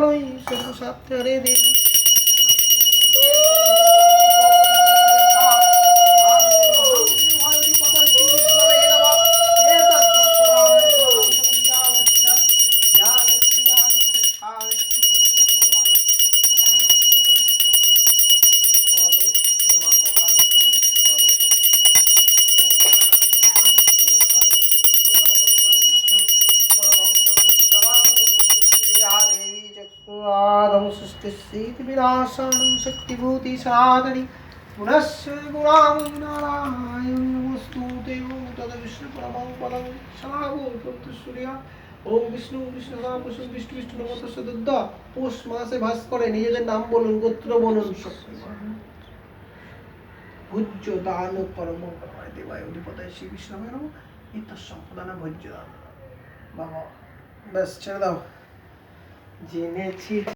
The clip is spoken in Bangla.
কল্যাণই সর্বসাধ্য হরে দেবী विनाशानं शक्तिभूति सनातनी पुनश्च गुणां नारायण नमस्तुते तद विष्णु परमं पदं सनागो सूर्या ओम विष्णु विष्णु नाम विष्णु विष्णु नमः तस्सद्दा পৌষ মাসে ভাস করে নিজেদের নাম বলুন গোত্র বলুন ভোজ্য দান পরম পরমায় দেবায় অধিপতায় শ্রী বিষ্ণুবে নমঃ ইত্য সম্পদান ভোজ্য দান বাবা ব্যাস ছেড়ে দাও জেনেছি